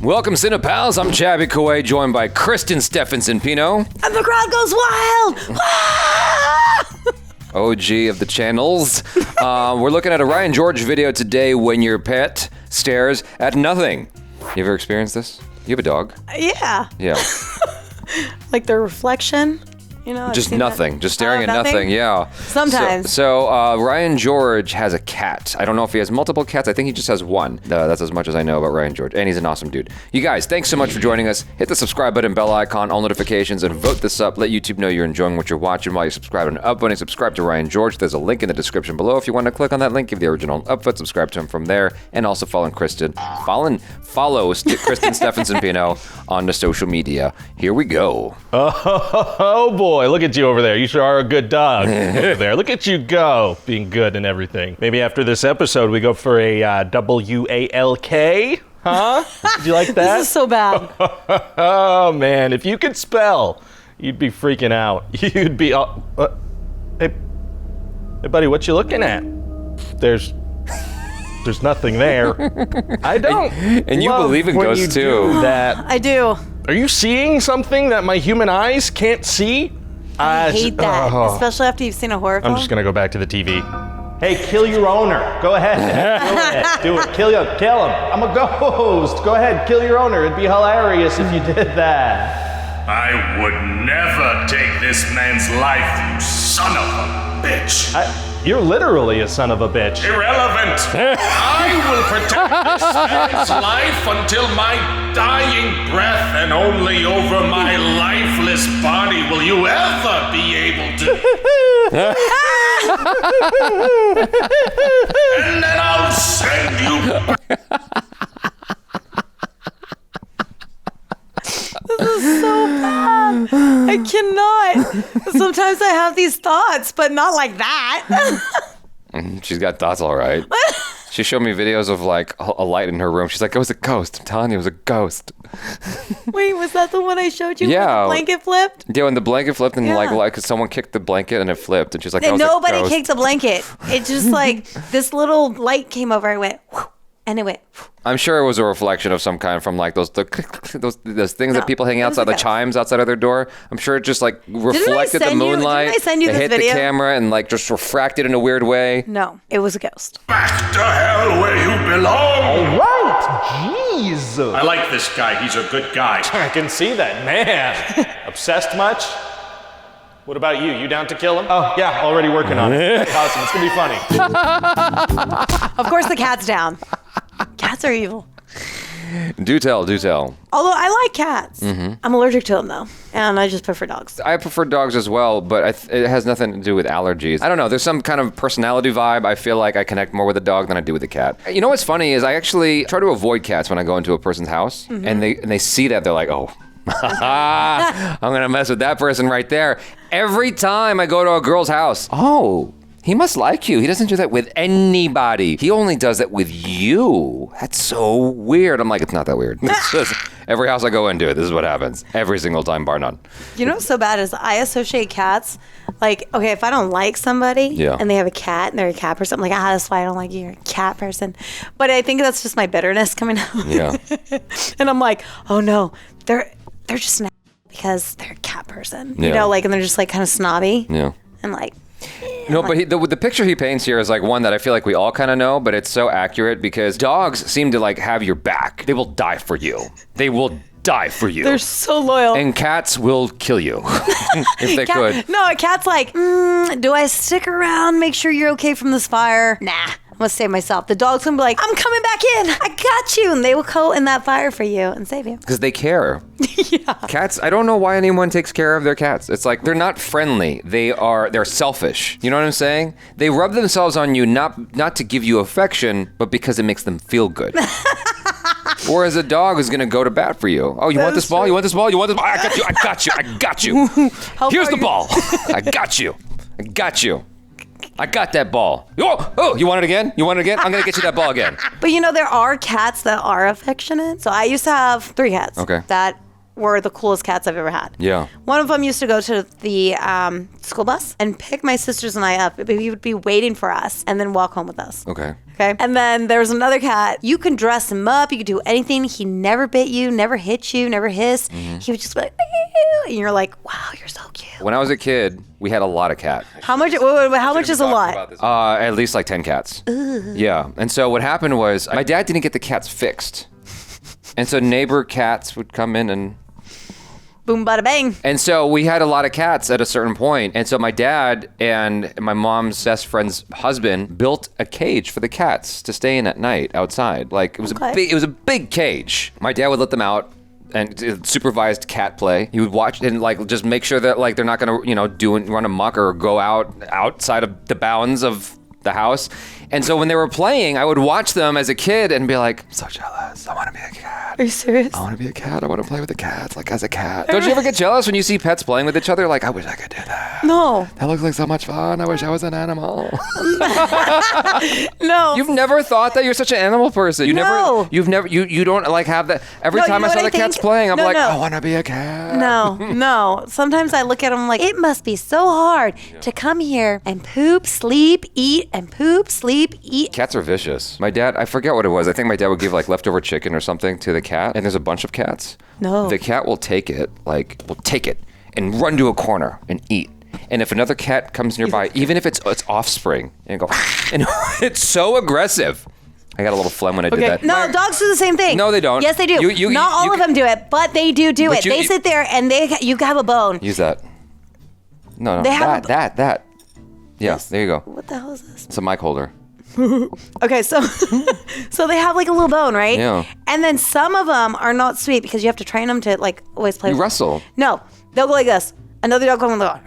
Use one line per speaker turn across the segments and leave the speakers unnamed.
Welcome, Cinepals. I'm Chabby Kouay, joined by KRISTEN STEPHENSONPINO.
And the crowd goes wild!
OG of the channels. We're looking at a Ryan George video today, When Your Pet Stares at Nothing. You ever experienced this? You have a dog?
Yeah.
Yeah.
Like the reflection, you know?
Just nothing. Just staring at nothing. Yeah.
Sometimes.
So Ryan George has a cat. I don't know if he has multiple cats. I think he just has one. That's as much as I know about Ryan George. And he's an awesome dude. You guys, thanks so much for joining us. Hit the subscribe button, bell icon, all notifications, and vote this up. Let YouTube know you're enjoying what you're watching while you subscribe and upvoting. Subscribe to Ryan George. There's a link in the description below. If you want to click on that link, give the original upvote, subscribe to him from there, and also follow KRISTEN. Follow KRISTEN STEPHENSONPINO on the social media. Here we go.
Oh boy, look at you over there. You sure are a good dog over there. Look at you go, being good and everything. Maybe after this episode, we go for a WALK, huh? Did you like that?
This is so bad.
Oh man, if you could spell, you'd be freaking out. You'd be hey buddy, what you looking at? There's nothing there. I don't.
And you believe in ghosts too.
That.
I do.
Are you seeing something that my human eyes can't see?
I hate that, especially after you've seen a horror film.
I'm just gonna go back to the TV. Hey, kill your owner. Go ahead. Do it. Kill him. I'm a ghost. Go ahead, kill your owner. It'd be hilarious if you did that.
I would never take this man's life, you son of a bitch.
You're literally a son of a bitch.
Irrelevant. I will protect this man's life until my dying breath, and only over my lifeless body will you ever be able to. And then I'll send you back.
This is so bad. I cannot. Sometimes I have these thoughts, but not like that.
She's got thoughts, all right. She showed me videos of like a light in her room. She's like, it was a ghost. I'm telling you, it was a ghost.
Wait, was that the one I showed you?
Yeah.
When the blanket flipped?
Yeah, when the blanket flipped and like someone kicked the blanket and it flipped, and she's like,
nobody kicked the blanket. It just like this little light came over. I went, whew, and it went. Whew.
I'm sure it was a reflection of some kind from like those things that people hang outside, the chimes outside of their door. I'm sure it just like reflected the moonlight.
Didn't I send you this
hit
video?
The camera and like just refracted in a weird way.
No, it was a ghost.
Back to hell where you belong.
All right, jeez.
I like this guy. He's a good guy.
I can see that, man. Obsessed much? What about you? You down to kill him? Oh, yeah, already working on it. Awesome, it's gonna be funny.
Of course the cat's down. Cats are evil.
Do tell.
Although I like cats. Mm-hmm. I'm allergic to them though, and I just prefer dogs.
I prefer dogs as well, but it has nothing to do with allergies. I don't know. There's some kind of personality vibe. I feel like I connect more with a dog than I do with a cat. You know what's funny is I actually try to avoid cats when I go into a person's house, mm-hmm. and they see that, they're like, oh. I'm gonna mess with that person right there. Every time I go to a girl's house, oh, he must like you. He doesn't do that with anybody. He only does that with you. That's so weird. I'm like, it's not that weird. It's just every house I go into, this is what happens. Every single time, bar none.
You know what's so bad is I associate cats, like, okay, if I don't like somebody and they have a cat and they're a cat person, I'm like, that's why I don't like you. You're a cat person. But I think that's just my bitterness coming out.
Yeah.
And I'm like, oh no, they're just mad because they're a cat person.
Yeah.
You know, like, and they're just like kind of snobby.
Yeah.
And like,
no, but the picture he paints here is like one that I feel like we all kind of know, but it's so accurate because dogs seem to like have your back. They will die for you. They will die for you.
They're so loyal.
And cats will kill you if they could.
No, a cat's like, do I stick around, make sure you're okay from this fire? Nah. I'm gonna save myself. The dog's gonna be like, I'm coming back in. I got you. And they will go in that fire for you and save you.
Because they care.
Yeah.
Cats, I don't know why anyone takes care of their cats. It's like, they're not friendly. They're selfish. You know what I'm saying? They rub themselves on you not to give you affection, but because it makes them feel good. Whereas a dog is gonna go to bat for you. Oh, you want this ball? You want this ball? You want this ball? I got you. Here's the ball. I got you. I got that ball. Oh, you want it again? I'm gonna get you that ball again.
But you know, there are cats that are affectionate. So I used to have 3 cats.
Okay.
That were the coolest cats I've ever had.
Yeah.
One of them used to go to the school bus and pick my sisters and I up. He would be waiting for us and then walk home with us.
Okay.
Okay. And then there was another cat. You can dress him up. You could do anything. He never bit you, never hit you, never hissed. He would just be like, and you're like, wow, you're so cute.
When I was a kid, we had a lot of cat.
How much? How much is a lot?
At least like 10 cats. Yeah. And so what happened was my dad didn't get the cats fixed. And so neighbor cats would come in and
boom, bada bang.
And so we had a lot of cats at a certain point. And so my dad and my mom's best friend's husband built a cage for the cats to stay in at night outside. Like it was a big cage. My dad would let them out and supervised cat play. He would watch and like just make sure that like they're not gonna, run amok or go outside of the bounds of the house. And so when they were playing, I would watch them as a kid and be like, I'm so jealous. I want to be a cat.
Are you serious?
I want to be a cat. I want to play with the cats, like as a cat. Don't you ever get jealous when you see pets playing with each other? Like, I wish I could do that.
No.
That looks like so much fun. I wish I was an animal.
No.
You've never thought that you're such an animal person. You don't like have that. Every time I saw the cats playing, I'm I want to be a cat.
No. Sometimes I look at them like, it must be so hard to come here and poop, sleep, eat, and poop, sleep, eat.
Cats are vicious. My dad, I forget what it was. I think my dad would give like leftover chicken or something to the cat, and there's a bunch of cats.
No.
The cat will take it and run to a corner and eat. And if another cat comes nearby, even if it's offspring, and go, and it's so aggressive. I got a little phlegm when I did that.
No, dogs do the same thing.
No, they don't.
Yes, they do. Not all of them do it, but they do it. They sit there and you have a bone.
Use that. No,
they have
that. Yeah, yes. There you go.
What the hell is this?
It's a mic holder.
Okay, so they have like a little bone, right?
Yeah.
And then some of them are not sweet because you have to train them to like always play.
You wrestle.
No, they'll go like this. Another dog will go,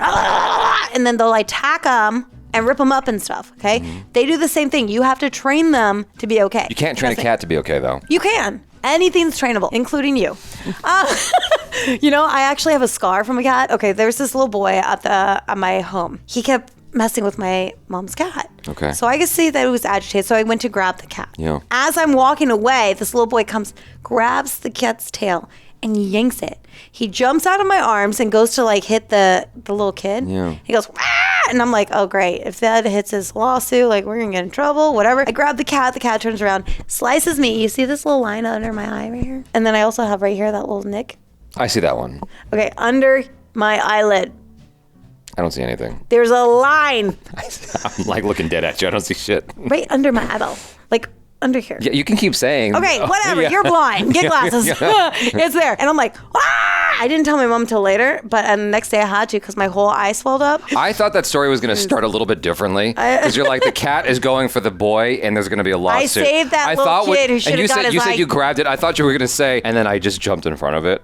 and then they'll attack them and rip them up and stuff. Okay, They do the same thing. You have to train them to be okay.
You can't train a cat to be okay though.
You can. Anything's trainable, including you. I actually have a scar from a cat. Okay, there's this little boy at my home. He kept messing with my mom's cat.
Okay.
So I could see that it was agitated, so I went to grab the cat.
Yeah.
As I'm walking away, this little boy comes, grabs the cat's tail, and yanks it. He jumps out of my arms and goes to like hit the little kid.
Yeah.
He goes, ah! And I'm like, oh great. If that hits his lawsuit, like we're gonna get in trouble, whatever. I grab the cat turns around, slices me. You see this little line under my eye right here? And then I also have right here that little nick.
I see that one.
Okay, under my eyelid.
I don't see anything.
There's a line.
I'm like looking dead at you. I don't see shit.
Right under my eyeball. Like under here.
Yeah, you can keep saying.
Okay, whatever. You're blind. Get glasses. It's there. And I'm like, ah! I didn't tell my mom till later, but the next day I had to because my whole eye swelled up.
I thought that story was going to start a little bit differently because you're like, the cat is going for the boy and there's going to be a lawsuit.
I saved that little kid who should have got his
And you said you grabbed it. I thought you were going to say, and then I just jumped in front of it.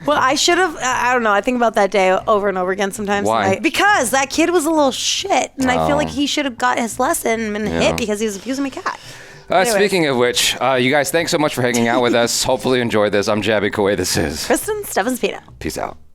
Well, I should have. I don't know. I think about that day over and over again sometimes.
Why?
Because that kid was a little shit, and I feel like he should have got his lesson and hit because he was abusing my cat.
Speaking of which, you guys, thanks so much for hanging out with us. Hopefully you enjoyed this. I'm Jabby Kaway. This is
KRISTEN, STEPHENSONPINO.
Peace out.